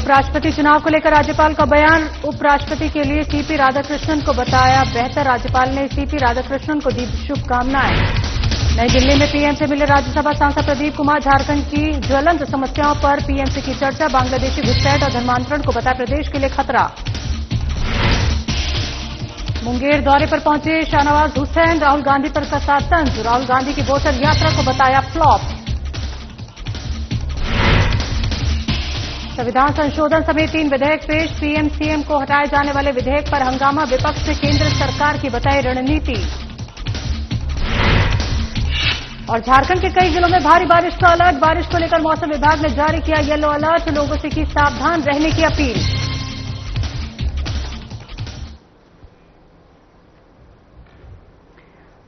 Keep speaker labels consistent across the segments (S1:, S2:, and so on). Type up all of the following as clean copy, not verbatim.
S1: उपराष्ट्रपति चुनाव को लेकर राज्यपाल का बयान। उपराष्ट्रपति के लिए सीपी राधाकृष्णन को बताया बेहतर। राज्यपाल ने सीपी राधाकृष्णन को दी शुभकामनाएं। नई दिल्ली में पीएम से मिले राज्यसभा सांसद प्रदीप कुमार। झारखंड की ज्वलंत समस्याओं पर पीएम से की चर्चा। बांग्लादेशी घुसपैठ और धर्मांतरण को बताया प्रदेश के लिए खतरा। मुंगेर दौरे पर पहुंचे शाहनवाज हुसैन। राहुल गांधी पर कसा तंज। राहुल गांधी की वोटर यात्रा को बताया फ्लॉप। संविधान संशोधन समेत 3 विधेयक पेश। पीएम सीएम को हटाए जाने वाले विधेयक पर हंगामा। विपक्ष से केंद्र सरकार की बताई रणनीति। और झारखंड के कई जिलों में भारी बारिश का अलर्ट। बारिश को लेकर मौसम विभाग ने जारी किया येलो अलर्ट। लोगों से की सावधान रहने की अपील।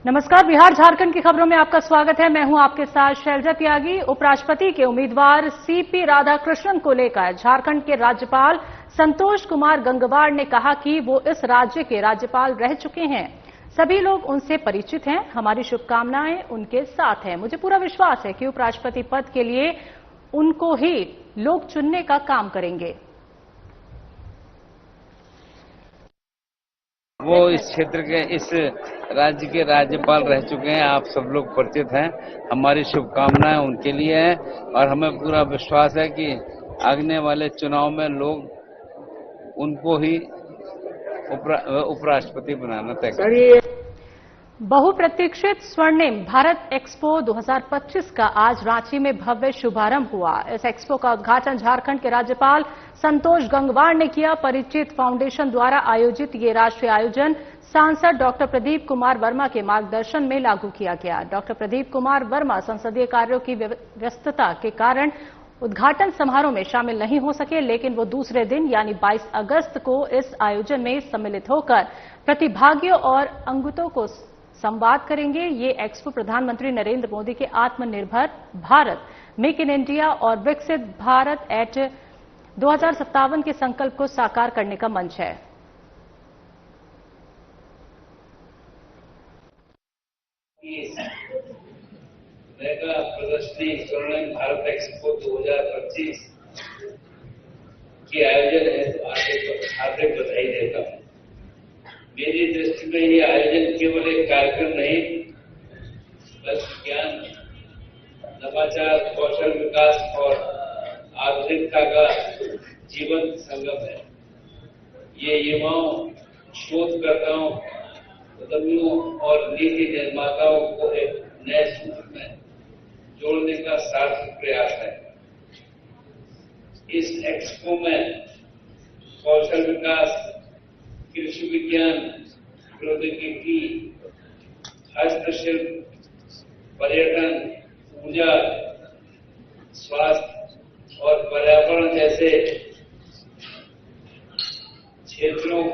S1: नमस्कार, बिहार झारखंड की खबरों में आपका स्वागत है। मैं हूं आपके साथ शैलजा त्यागी। उपराष्ट्रपति के उम्मीदवार सीपी राधाकृष्णन को लेकर झारखंड के राज्यपाल संतोष कुमार गंगवार ने कहा कि वो इस राज्य के राज्यपाल रह चुके हैं। सभी लोग उनसे परिचित हैं। हमारी शुभकामनाएं उनके साथ हैं। मुझे पूरा विश्वास है कि उपराष्ट्रपति पद के लिए उनको ही लोग चुनने का काम करेंगे।
S2: वो इस क्षेत्र के, इस राज्य के राज्यपाल रह चुके हैं। आप सब लोग परिचित हैं। हमारी शुभकामनाएं उनके लिए हैं और हमें पूरा विश्वास है कि आने वाले चुनाव में लोग उनको ही उपराष्ट्रपति बनाना तय करेंगे।
S1: बहुप्रतीक्षित स्वर्णिम भारत एक्सपो 2025 का आज रांची में भव्य शुभारंभ हुआ। इस एक्सपो का उद्घाटन झारखंड के राज्यपाल संतोष गंगवार ने किया। परिचित फाउंडेशन द्वारा आयोजित ये राष्ट्रीय आयोजन सांसद डॉक्टर प्रदीप कुमार वर्मा के मार्गदर्शन में लागू किया गया। डॉक्टर प्रदीप कुमार वर्मा संसदीय कार्यों की व्यस्तता के कारण उद्घाटन समारोह में शामिल नहीं हो सके, लेकिन वो दूसरे दिन यानी 22 अगस्त को इस आयोजन में सम्मिलित होकर प्रतिभागियों और अंगतों को संवाद करेंगे। ये एक्सपो प्रधानमंत्री नरेंद्र मोदी के आत्मनिर्भर भारत, मेक इन इंडिया और विकसित भारत एट 2057 के संकल्प को साकार करने का मंच है।
S2: मेगा प्रदर्शनी स्वर्णिम भारत एक्सपो 2025 की आयोजन है। हार्दिक बधाई देता हूं। मेरी दृष्टि में ये आयोजन केवल एक कार्यक्रम नहीं, बल्कि ज्ञान, नवाचार, कौशल विकास और आधुनिकता का जीवंत संगम है। ये युवाओं, शोधकर्ताओं, उद्यमियों और नीति निर्माताओं को एक नए सूत्र में जोड़ने का सार्थक प्रयास है। इस एक्सपो में कौशल विकास, कृषि विज्ञान, प्रौद्योगिकी, हस्तशिल्प, पर्यटन, ऊर्जा, स्वास्थ्य और पर्यावरण जैसे क्षेत्रों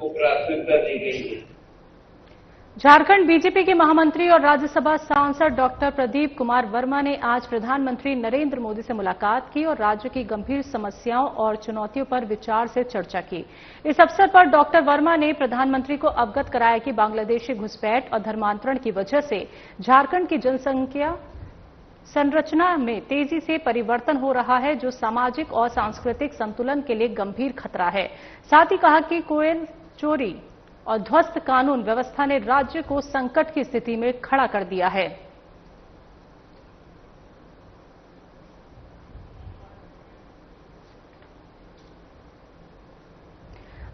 S2: को प्राथमिकता दी गई है।
S1: झारखंड बीजेपी के महामंत्री और राज्यसभा सांसद डॉक्टर प्रदीप कुमार वर्मा ने आज प्रधानमंत्री नरेंद्र मोदी से मुलाकात की और राज्य की गंभीर समस्याओं और चुनौतियों पर विचार से चर्चा की। इस अवसर पर डॉक्टर वर्मा ने प्रधानमंत्री को अवगत कराया कि बांग्लादेशी घुसपैठ और धर्मांतरण की वजह से झारखंड की जनसंख्या संरचना में तेजी से परिवर्तन हो रहा है, जो सामाजिक और सांस्कृतिक संतुलन के लिए गंभीर खतरा है। साथ ही कहा कि कोयल चोरी और ध्वस्त कानून व्यवस्था ने राज्य को संकट की स्थिति में खड़ा कर दिया है।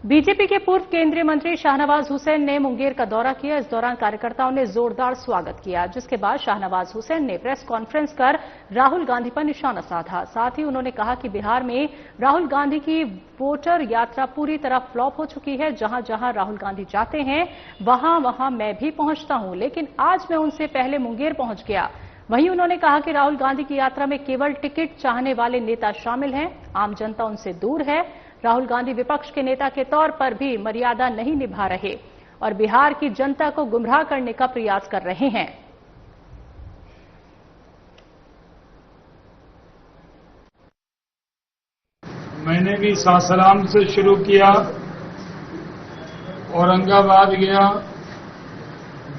S1: बीजेपी के पूर्व केंद्रीय मंत्री शाहनवाज हुसैन ने मुंगेर का दौरा किया। इस दौरान कार्यकर्ताओं ने जोरदार स्वागत किया, जिसके बाद शाहनवाज हुसैन ने प्रेस कॉन्फ्रेंस कर राहुल गांधी पर निशाना साधा। साथ ही उन्होंने कहा कि बिहार में राहुल गांधी की वोटर यात्रा पूरी तरह फ्लॉप हो चुकी है। जहां जहां राहुल गांधी जाते हैं वहां वहां मैं भी पहुंचता हूं, लेकिन आज मैं उनसे पहले मुंगेर पहुंच गया। वहीं उन्होंने कहा कि राहुल गांधी की यात्रा में केवल टिकट चाहने वाले नेता शामिल हैं, आम जनता उनसे दूर है। राहुल गांधी विपक्ष के नेता के तौर पर भी मर्यादा नहीं निभा रहे और बिहार की जनता को गुमराह करने का प्रयास कर रहे हैं।
S3: मैंने भी सासाराम से शुरू किया, औरंगाबाद गया,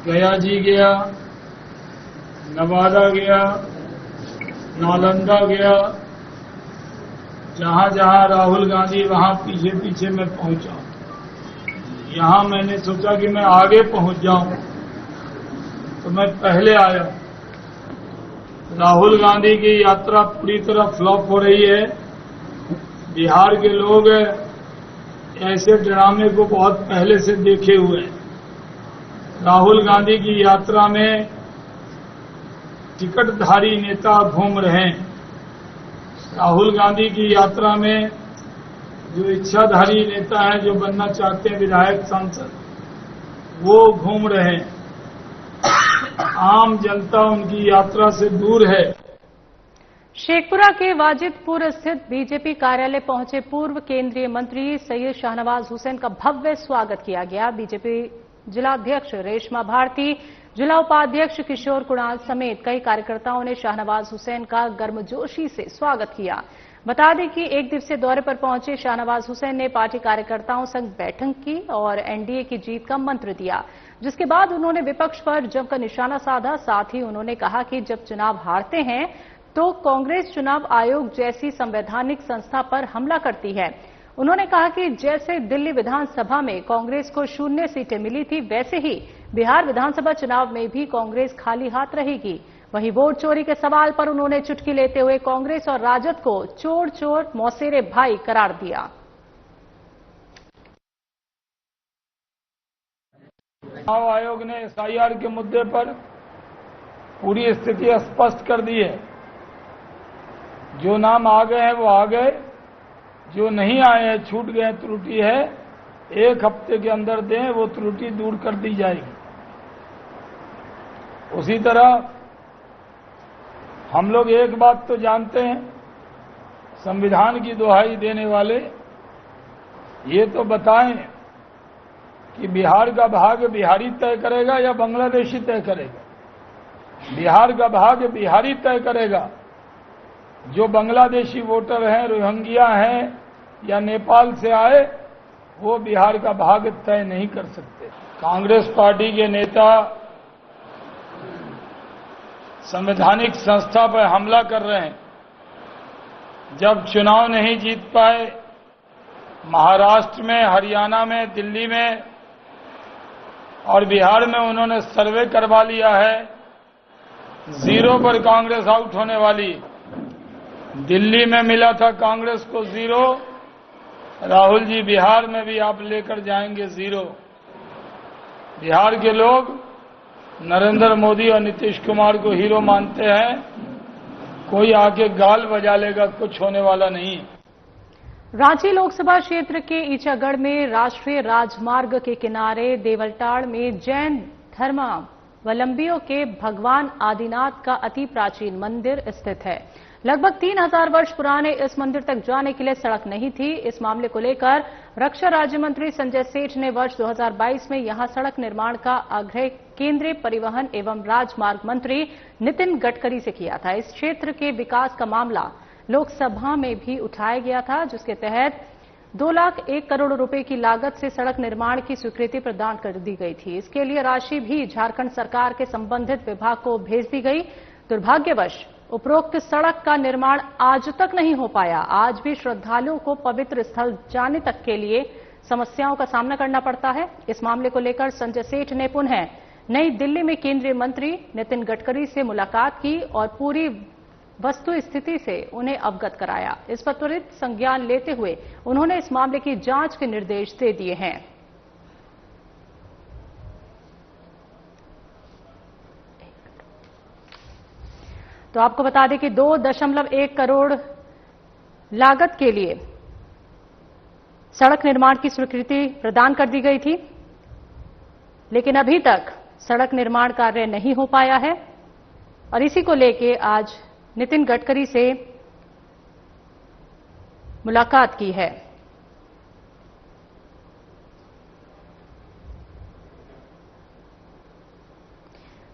S3: गया जी गया, नवादा गया, नालंदा गया, जहां जहां राहुल गांधी वहां पीछे पीछे मैं पहुंचा। यहां मैंने सोचा कि मैं आगे पहुंच जाऊं, तो मैं पहले आया। राहुल गांधी की यात्रा पूरी तरह फ्लॉप हो रही है। बिहार के लोग ऐसे ड्रामे को बहुत पहले से देखे हुए हैं। राहुल गांधी की यात्रा में टिकटधारी नेता घूम रहे हैं। राहुल गांधी की यात्रा में जो इच्छाधारी नेता हैं, जो बनना चाहते हैं विधायक सांसद, वो घूम रहे हैं। आम जनता उनकी यात्रा से दूर है।
S1: शेखपुरा के वाजिदपुर स्थित बीजेपी कार्यालय पहुंचे पूर्व केंद्रीय मंत्री सैयद शाहनवाज हुसैन का भव्य स्वागत किया गया। बीजेपी जिलाध्यक्ष रेशमा भारती, जिला उपाध्यक्ष किशोर कुणाल समेत कई कार्यकर्ताओं ने शाहनवाज हुसैन का गर्मजोशी से स्वागत किया। बता दें कि एक दिवसीय दौरे पर पहुंचे शाहनवाज हुसैन ने पार्टी कार्यकर्ताओं संग बैठक की और एनडीए की जीत का मंत्र दिया, जिसके बाद उन्होंने विपक्ष पर जमकर निशाना साधा। साथ ही उन्होंने कहा कि जब चुनाव हारते हैं तो कांग्रेस चुनाव आयोग जैसी संवैधानिक संस्था पर हमला करती है। उन्होंने कहा कि जैसे दिल्ली विधानसभा में कांग्रेस को 0 सीटें मिली थी, वैसे ही बिहार विधानसभा चुनाव में भी कांग्रेस खाली हाथ रहेगी। वहीं वोट चोरी के सवाल पर उन्होंने चुटकी लेते हुए कांग्रेस और राजद को चोर चोर मौसेरे भाई करार दिया।
S3: चुनाव आयोग ने एसआईआर के मुद्दे पर पूरी स्थिति स्पष्ट कर दी है। जो नाम आ गए हैं वो आ गए, जो नहीं आए हैं, छूट गए, त्रुटि है, 1 हफ्ते के अंदर दें, वो त्रुटि दूर कर दी जाएगी। उसी तरह हम लोग एक बात तो जानते हैं, संविधान की दुहाई देने वाले ये तो बताएं कि बिहार का भाग बिहारी तय करेगा या बांग्लादेशी तय करेगा। बिहार का भाग बिहारी तय करेगा। जो बांग्लादेशी वोटर हैं, रोहिंग्या हैं या नेपाल से आए, वो बिहार का भाग तय नहीं कर सकते। कांग्रेस पार्टी के नेता संवैधानिक संस्था पर हमला कर रहे हैं। जब चुनाव नहीं जीत पाए, महाराष्ट्र में, हरियाणा में, दिल्ली में और बिहार में उन्होंने सर्वे करवा लिया है, 0 पर कांग्रेस आउट होने वाली। दिल्ली में मिला था कांग्रेस को 0, राहुल जी बिहार में भी आप लेकर जाएंगे 0। बिहार के लोग नरेंद्र मोदी और नीतीश कुमार को हीरो मानते हैं। कोई आके गाल बजा लेगा, कुछ होने वाला नहीं।
S1: रांची लोकसभा क्षेत्र के ईचागढ़ में राष्ट्रीय राजमार्ग के किनारे देवलटाड़ में जैन धर्मावलंबियों के भगवान आदिनाथ का अति प्राचीन मंदिर स्थित है। लगभग 3000 वर्ष पुराने इस मंदिर तक जाने के लिए सड़क नहीं थी। इस मामले को लेकर रक्षा राज्य मंत्री संजय सेठ ने वर्ष 2022 में यहां सड़क निर्माण का आग्रह केंद्रीय परिवहन एवं राजमार्ग मंत्री नितिन गडकरी से किया था। इस क्षेत्र के विकास का मामला लोकसभा में भी उठाया गया था, जिसके तहत 2,01 करोड़ रुपए की लागत से सड़क निर्माण की स्वीकृति प्रदान कर दी गई थी। इसके लिए राशि भी झारखंड सरकार के संबंधित विभाग को भेज दी गई। दुर्भाग्यवश उपरोक्त सड़क का निर्माण आज तक नहीं हो पाया। आज भी श्रद्धालुओं को पवित्र स्थल जाने तक के लिए समस्याओं का सामना करना पड़ता है। इस मामले को लेकर संजय सेठ ने पुनः नई दिल्ली में केंद्रीय मंत्री नितिन गडकरी से मुलाकात की और पूरी वस्तु स्थिति से उन्हें अवगत कराया। इस पर त्वरित संज्ञान लेते हुए उन्होंने इस मामले की जांच के निर्देश दे दिए हैं। तो आपको बता दें कि 2.1 करोड़ लागत के लिए सड़क निर्माण की स्वीकृति प्रदान कर दी गई थी, लेकिन अभी तक सड़क निर्माण कार्य नहीं हो पाया है और इसी को लेकर आज नितिन गडकरी से मुलाकात की है।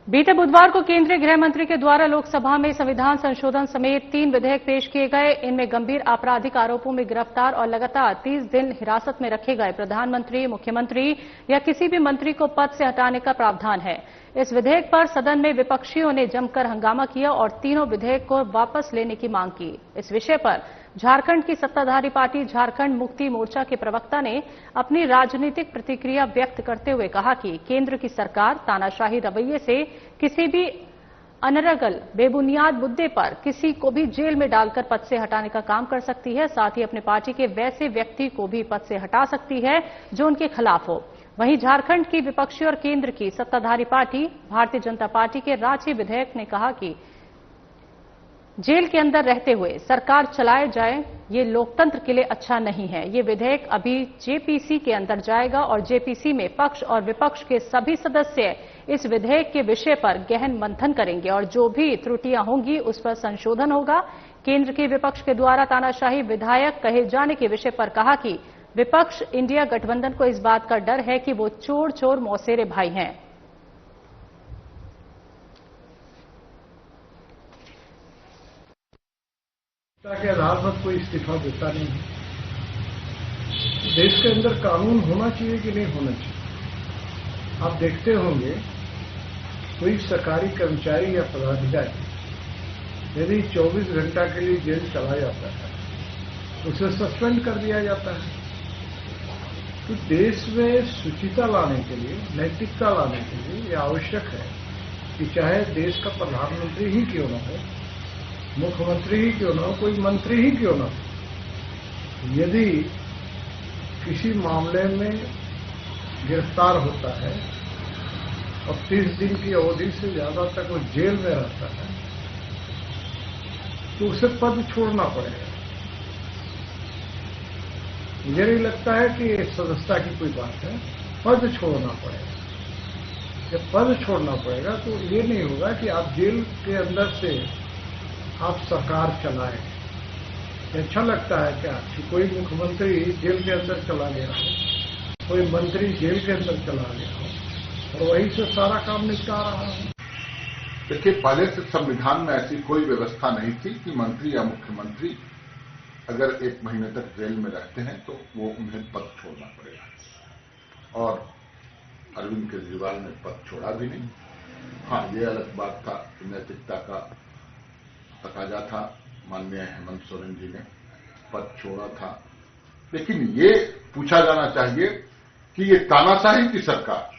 S1: बीते बुधवार को केंद्रीय गृह मंत्री के द्वारा लोकसभा में संविधान संशोधन समेत 3 विधेयक पेश किए गए। इनमें गंभीर आपराधिक आरोपों में गिरफ्तार और लगातार 30 दिन हिरासत में रखे गए प्रधानमंत्री, मुख्यमंत्री या किसी भी मंत्री को पद से हटाने का प्रावधान है। इस विधेयक पर सदन में विपक्षियों ने जमकर हंगामा किया और तीनों विधेयक को वापस लेने की मांग की। इस विषय पर झारखंड की सत्ताधारी पार्टी झारखंड मुक्ति मोर्चा के प्रवक्ता ने अपनी राजनीतिक प्रतिक्रिया व्यक्त करते हुए कहा कि केंद्र की सरकार तानाशाही रवैये से किसी भी अनर्गल बेबुनियाद मुद्दे पर किसी को भी जेल में डालकर पद से हटाने का काम कर सकती है, साथ ही अपने पार्टी के वैसे व्यक्ति को भी पद से हटा सकती है जो उनके खिलाफ हो। वहीं झारखंड की विपक्षी और केंद्र की सत्ताधारी पार्टी भारतीय जनता पार्टी के रांची विधायक ने कहा कि जेल के अंदर रहते हुए सरकार चलाए जाए, ये लोकतंत्र के लिए अच्छा नहीं है। ये विधेयक अभी जेपीसी के अंदर जाएगा और जेपीसी में पक्ष और विपक्ष के सभी सदस्य इस विधेयक के विषय पर गहन मंथन करेंगे और जो भी त्रुटियां होंगी उस पर संशोधन होगा। केंद्र के विपक्ष के द्वारा तानाशाही विधायक कहे जाने के विषय पर कहा कि विपक्ष इंडिया गठबंधन को इस बात का डर है कि वो चोर चोर मौसेरे भाई हैं।
S4: के आधार पर कोई इस्तीफा देता नहीं है। देश के अंदर कानून होना चाहिए कि नहीं होना चाहिए। आप देखते होंगे कोई सरकारी कर्मचारी या पदाधिकारी यदि 24 घंटा के लिए जेल चला जाता है उसे सस्पेंड कर दिया जाता है। तो देश में शुचिता लाने के लिए, नैतिकता लाने के लिए यह आवश्यक है कि चाहे देश का प्रधानमंत्री ही क्यों न हो, मुख्यमंत्री ही क्यों न हो, कोई मंत्री ही क्यों न हो, यदि किसी मामले में गिरफ्तार होता है और 30 दिन की अवधि से ज्यादा तक वो जेल में रहता है तो उसे पद छोड़ना पड़ेगा। मुझे नहीं लगता है कि सदस्यता की कोई बात है, पद छोड़ना पड़ेगा। जब पद छोड़ना पड़ेगा तो ये नहीं होगा कि आप जेल के अंदर से आप सरकार चलाएं। अच्छा लगता है क्या कि कोई मुख्यमंत्री जेल के अंदर चला गया हो, कोई मंत्री जेल के अंदर चला गया हो और वहीं से सारा काम निपटा रहा हो?
S5: देखिए, पहले से संविधान में ऐसी कोई व्यवस्था नहीं थी कि मंत्री या मुख्यमंत्री अगर 1 महीने तक जेल में रहते हैं तो वो उन्हें पद छोड़ना पड़ेगा। और अरविंद केजरीवाल ने पद छोड़ा भी नहीं। हाँ, ये अलग बात था कि नैतिकता का तकाजा था, माननीय हेमंत सोरेन जी ने पद छोड़ा था। लेकिन ये पूछा जाना चाहिए कि ये तानाशाही की सरकार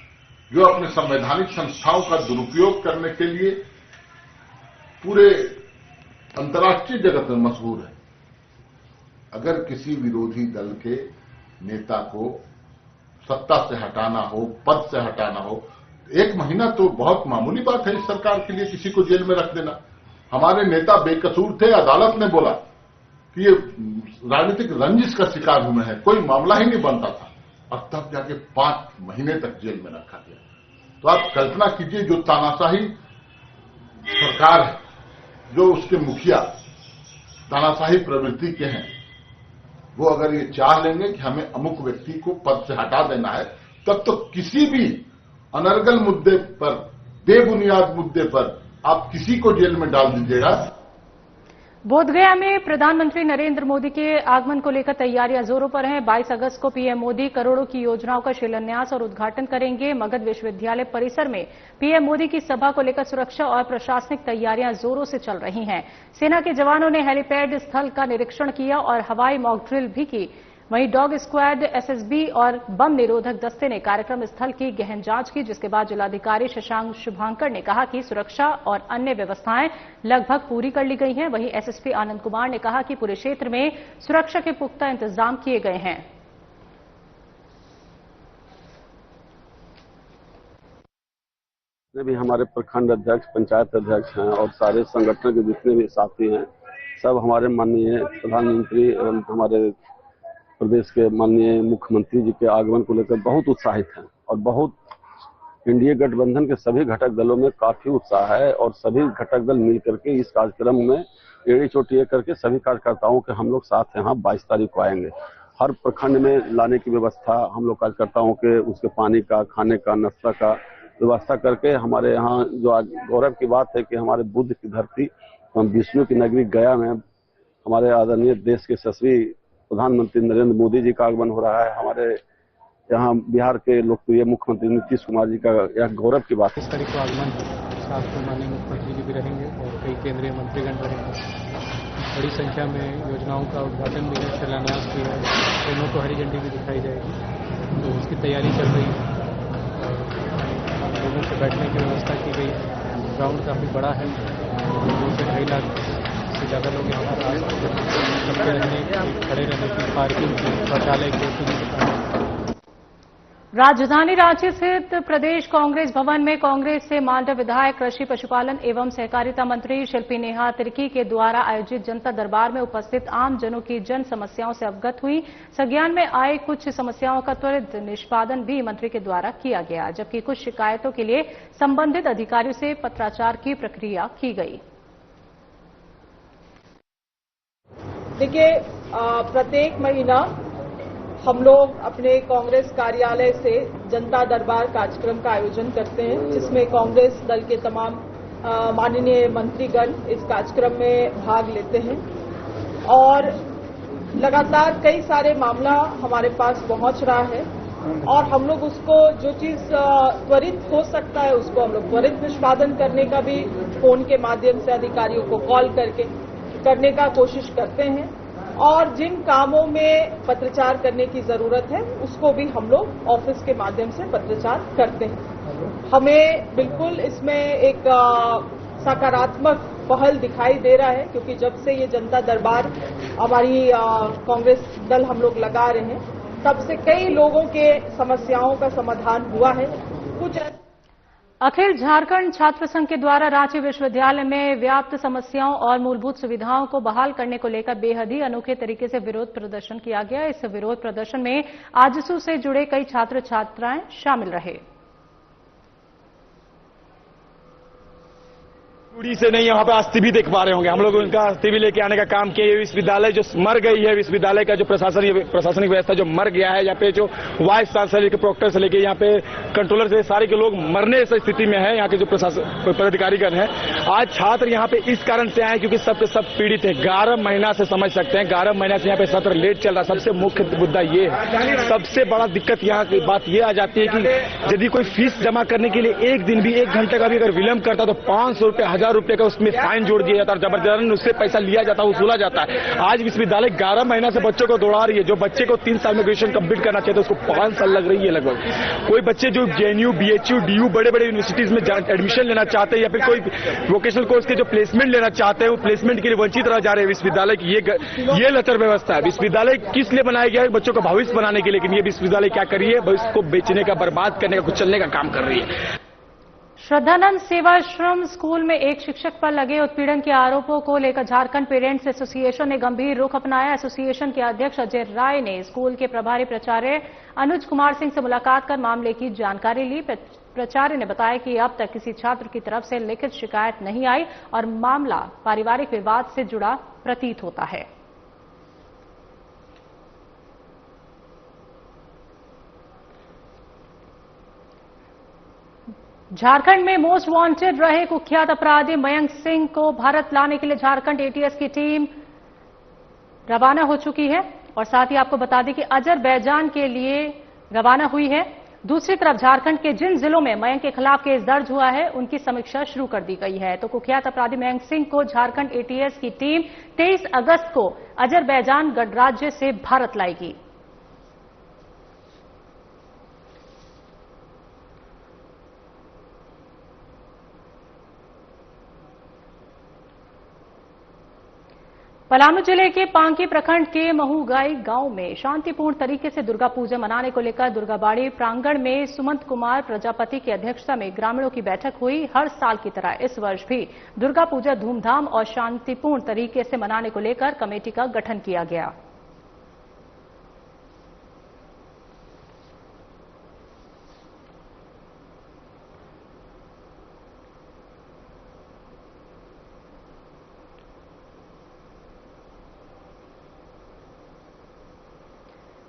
S5: जो अपने संवैधानिक संस्थाओं का दुरुपयोग करने के लिए पूरे अंतर्राष्ट्रीय जगत में मशहूर है, अगर किसी विरोधी दल के नेता को सत्ता से हटाना हो, पद से हटाना हो, 1 महीना तो बहुत मामूली बात है इस सरकार के लिए किसी को जेल में रख देना। हमारे नेता बेकसूर थे, अदालत ने बोला कि ये राजनीतिक रंजिश का शिकार हुए हैं, कोई मामला ही नहीं बनता था और तब जाके 5 महीने तक जेल में रखा गया। तो आप कल्पना कीजिए, जो तानाशाही सरकार है, जो उसके मुखिया तानाशाही प्रवृत्ति के हैं, वो अगर ये चाह लेंगे कि हमें अमुक व्यक्ति को पद से हटा देना है, तब तो किसी भी अनर्गल मुद्दे पर, बेबुनियाद मुद्दे पर आप किसी को जेल में डाल दीजिएगा।
S1: बोधगया में प्रधानमंत्री नरेंद्र मोदी के आगमन को लेकर तैयारियां जोरों पर हैं। 22 अगस्त को पीएम मोदी करोड़ों की योजनाओं का शिलान्यास और उद्घाटन करेंगे। मगध विश्वविद्यालय परिसर में पीएम मोदी की सभा को लेकर सुरक्षा और प्रशासनिक तैयारियां जोरों से चल रही हैं। सेना के जवानों ने हेलीपैड स्थल का निरीक्षण किया और हवाई मॉक ड्रिल भी की। वहीं डॉग स्क्वाड, एसएसबी और बम निरोधक दस्ते ने कार्यक्रम स्थल की गहन जांच की, जिसके बाद जिलाधिकारी शशांक शुभांकर ने कहा कि सुरक्षा और अन्य व्यवस्थाएं लगभग पूरी कर ली गई हैं। वहीं एसएसपी आनंद कुमार ने कहा कि पूरे क्षेत्र में सुरक्षा के पुख्ता इंतजाम किए गए हैं।
S6: भी हमारे प्रखंड अध्यक्ष, पंचायत अध्यक्ष हैं और सारे संगठन के जितने भी साथी हैं, सब हमारे माननीय प्रधानमंत्री एवं हमारे प्रदेश के माननीय मुख्यमंत्री जी के आगमन को लेकर बहुत उत्साहित हैं और बहुत इंडिया गठबंधन के सभी घटक दलों में काफी उत्साह है और सभी घटक दल मिलकर के इस कार्यक्रम में एड़ी चोटी करके सभी कार्यकर्ताओं के हम लोग साथ यहाँ 22 तारीख को आएंगे। हर प्रखंड में लाने की व्यवस्था हम लोग कार्यकर्ताओं के, उसके पानी का, खाने का, नाश्ता का व्यवस्था करके हमारे यहाँ जो आज गौरव की बात है कि हमारे बुद्ध की धरती, विष्णु की नगरी गया में हमारे आदरणीय देश के यशस्वी प्रधानमंत्री नरेंद्र मोदी जी का आगमन हो रहा है। हमारे यहाँ बिहार के लोकप्रिय मुख्यमंत्री नीतीश कुमार जी का यह गौरव की बात है।
S7: 22 तारीख को आगमन है। साथ में माननीय मुख्यमंत्री जी भी रहेंगे और कई केंद्रीय मंत्रीगण रहेंगे। बड़ी संख्या में योजनाओं का उद्घाटन भी है, शिलान्यास भी है, ट्रेनों को हरी झंडी भी दिखाई जाएगी, तो उसकी तैयारी चल रही है। लोगों से बैठने की व्यवस्था की गई। ग्राउंड काफ़ी बड़ा है, 2 से 2.5 लाख से ज़्यादा लोग यहाँ पर आ सकते हैं। सबके रहने की, खड़े रहने की, पार्किंग की, शौचालय की सुविधा।
S1: राजधानी रांची स्थित प्रदेश कांग्रेस भवन में कांग्रेस से मांडव विधायक, कृषि पशुपालन एवं सहकारिता मंत्री शिल्पी नेहा तिर्की के द्वारा आयोजित जनता दरबार में उपस्थित आम जनों की जन समस्याओं से अवगत हुई। संज्ञान में आए कुछ समस्याओं का त्वरित निष्पादन भी मंत्री के द्वारा किया गया, जबकि कुछ शिकायतों के लिए संबंधित अधिकारियों से पत्राचार की प्रक्रिया की गई।
S8: देखिए, प्रत्येक महीना हम लोग अपने कांग्रेस कार्यालय से जनता दरबार कार्यक्रम का आयोजन करते हैं, जिसमें कांग्रेस दल के तमाम माननीय मंत्रीगण इस कार्यक्रम में भाग लेते हैं और लगातार कई सारे मामला हमारे पास पहुंच रहा है और हम लोग उसको जो चीज त्वरित हो सकता है उसको हम लोग त्वरित निष्पादन करने का भी फोन के माध्यम से अधिकारियों को कॉल करके करने का कोशिश करते हैं और जिन कामों में पत्रचार करने की जरूरत है उसको भी हम लोग ऑफिस के माध्यम से पत्रचार करते हैं। हमें बिल्कुल इसमें एक सकारात्मक पहल दिखाई दे रहा है, क्योंकि जब से ये जनता दरबार हमारी कांग्रेस दल हम लोग लगा रहे हैं तब से कई लोगों के समस्याओं का समाधान हुआ है। कुछ
S1: अखिल झारखंड छात्र संघ के द्वारा रांची विश्वविद्यालय में व्याप्त समस्याओं और मूलभूत सुविधाओं को बहाल करने को लेकर बेहद ही अनोखे तरीके से विरोध प्रदर्शन किया गया। इस विरोध प्रदर्शन में आजसू से जुड़े कई छात्र छात्राएं शामिल रहे।
S9: पूरी से नहीं, यहाँ पे अस्थि भी देख पा रहे होंगे हम लोग। उनका अस्थि भी लेके आने का काम किया। ये विश्वविद्यालय जो मर गई है, विश्वविद्यालय का जो प्रशासनिक व्यवस्था जो मर गया है, यहाँ पे जो वाइस चांसलर के प्रोक्टर से लेके यहाँ पे कंट्रोलर से सारे के लोग मरने से स्थिति में है। यहाँ के जो पदाधिकारीगण है, आज छात्र यहाँ पे इस कारण से आए क्योंकि सबके सब पीड़ित है। 11 महीना से समझ सकते हैं, 11 महीना से यहाँ पे सत्र लेट चल रहा है। सबसे मुख्य मुद्दा ये है, सबसे बड़ा दिक्कत यहाँ की बात ये आ जाती है कि यदि कोई फीस जमा करने के लिए एक दिन भी 1 घंटे का भी अगर विलंब करता तो 500 रुपए 1000 रुपए का उसमें फाइन जोड़ दिया जाता है, जबरदस्ती उससे पैसा लिया जाता है, वसूला जाता है। आज विश्वविद्यालय 11 महीना से बच्चों को दौड़ा रही है। जो बच्चे को 3 साल में ग्रेजुएशन कंप्लीट करना चाहिए उसको 5 साल लग रही है लगभग। कोई बच्चे जो जेएनयू, बीएचयू, डीयू बड़े बड़े यूनिवर्सिटीज में एडमिशन लेना चाहते हैं या फिर कोई वोकेशनल कोर्स के जो प्लेसमेंट लेना चाहते हैं वो प्लेसमेंट के लिए वंचित रह जा रहे हैं। विश्वविद्यालय की ये लचर व्यवस्था है। विश्वविद्यालय किस लिए बनाया गया है? बच्चों का भविष्य बनाने के लिए। लेकिन ये विश्वविद्यालय क्या कर रही है? भविष्य को बेचने का, बर्बाद करने का, कुचलने का काम कर रही है।
S1: श्रद्धानंद सेवाश्रम स्कूल में एक शिक्षक पर लगे उत्पीड़न के आरोपों को लेकर झारखंड पेरेंट्स एसोसिएशन ने गंभीर रुख अपनाया। एसोसिएशन के अध्यक्ष अजय राय ने स्कूल के प्रभारी प्राचार्य अनुज कुमार सिंह से मुलाकात कर मामले की जानकारी ली। प्राचार्य ने बताया कि अब तक किसी छात्र की तरफ से लिखित शिकायत नहीं आई और मामला पारिवारिक विवाद से जुड़ा प्रतीत होता है। झारखंड में मोस्ट वांटेड रहे कुख्यात अपराधी मयंक सिंह को भारत लाने के लिए झारखंड एटीएस की टीम रवाना हो चुकी है और साथ ही आपको बता दें कि अजरबैजान के लिए रवाना हुई है। दूसरी तरफ झारखंड के जिन जिलों में मयंक के खिलाफ केस दर्ज हुआ है उनकी समीक्षा शुरू कर दी गई है। तो कुख्यात अपराधी मयंक सिंह को झारखंड एटीएस की टीम 23 अगस्त को अजरबैजान गणराज्य से भारत लाएगी। पलामू जिले के पांकी प्रखंड के महूगाई गांव में शांतिपूर्ण तरीके से दुर्गा पूजा मनाने को लेकर दुर्गाबाड़ी प्रांगण में सुमंत कुमार प्रजापति की अध्यक्षता में ग्रामीणों की बैठक हुई। हर साल की तरह इस वर्ष भी दुर्गा पूजा धूमधाम और शांतिपूर्ण तरीके से मनाने को लेकर कमेटी का गठन किया गया।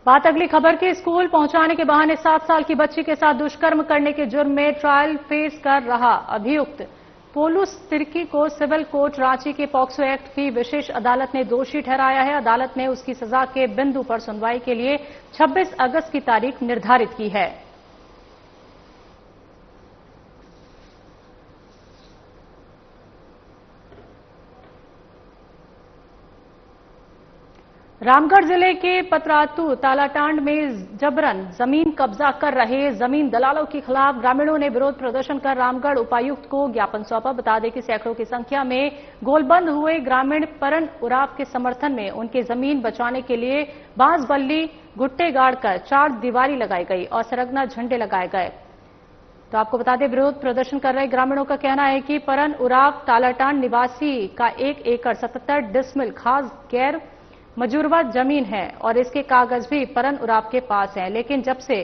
S1: बात अगली खबर की। स्कूल पहुंचाने के बहाने 7 साल की बच्ची के साथ दुष्कर्म करने के जुर्म में ट्रायल फेस कर रहा अभियुक्त पोलूस तिर्की को सिविल कोर्ट रांची के पॉक्सो एक्ट की विशेष अदालत ने दोषी ठहराया है। अदालत ने उसकी सजा के बिंदु पर सुनवाई के लिए 26 अगस्त की तारीख निर्धारित की है। रामगढ़ जिले के पतरातू तालाटांड में जबरन जमीन कब्जा कर रहे जमीन दलालों के खिलाफ ग्रामीणों ने विरोध प्रदर्शन कर रामगढ़ उपायुक्त को ज्ञापन सौंपा। बता दें कि सैकड़ों की संख्या में गोलबंद हुए ग्रामीण परन उराव के समर्थन में उनकी जमीन बचाने के लिए बांस बल्ली गुट्टे गाड़कर चार दीवारी लगाई गई और सरगना झंडे लगाए गए। तो आपको बता दें, विरोध प्रदर्शन कर रहे ग्रामीणों का कहना है कि परन उराव तालाटांड निवासी का 1 एकड़ 77 डिसमिल खास गैर मजूरवा जमीन है और इसके कागज भी परन उराव के पास हैं, लेकिन जब से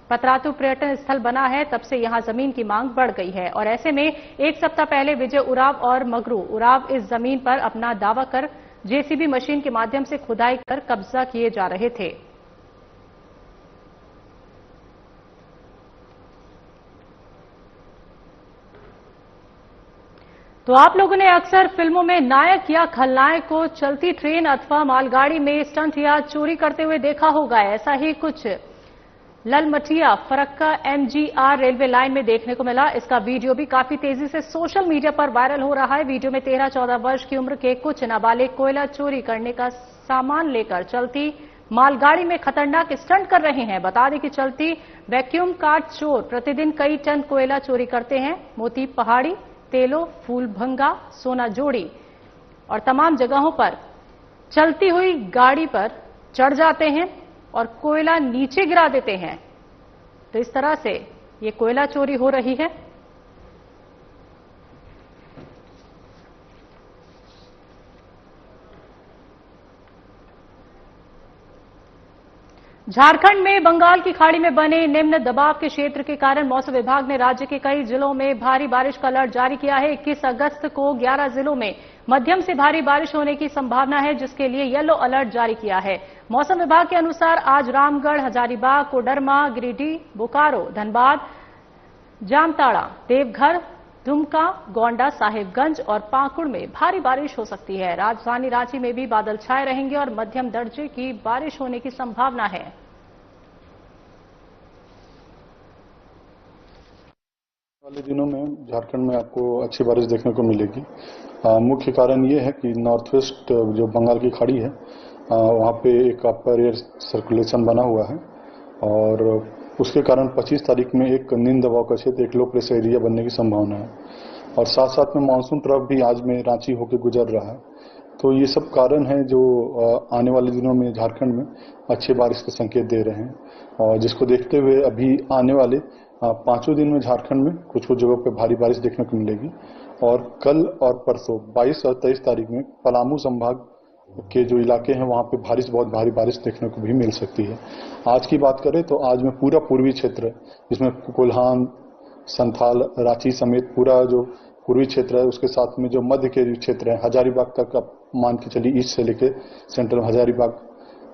S1: पतरातू पर्यटन स्थल बना है तब से यहां जमीन की मांग बढ़ गई है और ऐसे में एक सप्ताह पहले विजय उराव और मगरू उराव इस जमीन पर अपना दावा कर जेसीबी मशीन के माध्यम से खुदाई कर कब्जा किए जा रहे थे। तो आप लोगों ने अक्सर फिल्मों में नायक या खलनायक को चलती ट्रेन अथवा मालगाड़ी में स्टंट या चोरी करते हुए देखा होगा। ऐसा ही कुछ Lalmatia Farakka MGR railway line में देखने को मिला। इसका वीडियो भी काफी तेजी से सोशल मीडिया पर वायरल हो रहा है। वीडियो में 13-14 वर्ष की उम्र के कुछ नाबालिग कोयला चोरी करने का सामान लेकर चलती मालगाड़ी में खतरनाक स्टंट कर रहे हैं। बता दें कि चलती वैक्यूम कार्ट चोर प्रतिदिन कई टन कोयला चोरी करते हैं। मोती पहाड़ी, तेलो, फूलभंगा, सोना जोड़ी और तमाम जगहों पर चलती हुई गाड़ी पर चढ़ जाते हैं और कोयला नीचे गिरा देते हैं। तो इस तरह से ये कोयला चोरी हो रही है। झारखंड में बंगाल की खाड़ी में बने निम्न दबाव के क्षेत्र के कारण मौसम विभाग ने राज्य के कई जिलों में भारी बारिश का अलर्ट जारी किया है। 21 अगस्त को 11 जिलों में मध्यम से भारी बारिश होने की संभावना है, जिसके लिए येलो अलर्ट जारी किया है। मौसम विभाग के अनुसार आज रामगढ़, हजारीबाग, कोडरमा, गिरिडीह, बोकारो, धनबाद, जामताड़ा, देवघर, दुमका, गोंडा, साहिबगंज और पाकुड़ में भारी बारिश हो सकती है। राजधानी रांची में भी बादल छाए रहेंगे और मध्यम दर्जे की बारिश होने की संभावना है।
S10: वाले दिनों में झारखंड में आपको अच्छी बारिश देखने को मिलेगी। मुख्य कारण ये है कि नॉर्थ वेस्ट जो बंगाल की खाड़ी है वहाँ पे एक अपर एयर सर्कुलेशन बना हुआ है और उसके कारण 25 तारीख में एक निम्न दबाव का क्षेत्र, एक लो प्रेशर एरिया बनने की संभावना है और साथ साथ में मानसून ट्रफ भी आज में रांची होकर गुजर रहा है। तो ये सब कारण है जो आने वाले दिनों में झारखंड में अच्छी बारिश के संकेत दे रहे हैं और जिसको देखते हुए अभी आने वाले 5 दिन में झारखंड में कुछ कुछ जगहों पर भारी बारिश देखने को मिलेगी और कल और परसों 22 और 23 तारीख में पलामू संभाग के जो इलाके हैं वहां पे बहुत भारी बारिश देखने को भी मिल सकती है। आज की बात करें तो आज में पूरा पूर्वी क्षेत्र जिसमें कोल्हान, संथाल, रांची समेत पूरा जो पूर्वी क्षेत्र है उसके साथ में जो मध्य के क्षेत्र है हजारीबाग तक आप मान के चलिए, ईस्ट से लेकर सेंट्रल हजारीबाग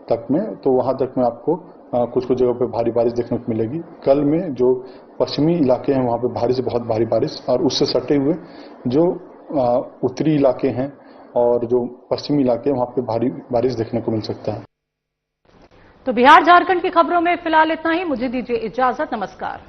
S10: तक में, तो वहां तक में आपको कुछ कुछ जगहों पे भारी बारिश देखने को मिलेगी। कल में जो पश्चिमी इलाके हैं वहां पे बहुत भारी बारिश और उससे सटे हुए जो उत्तरी इलाके हैं और जो पश्चिमी इलाके हैं वहां पे भारी बारिश देखने को मिल सकता है।
S1: तो बिहार झारखंड की खबरों में फिलहाल इतना ही। मुझे दीजिए इजाजत। नमस्कार।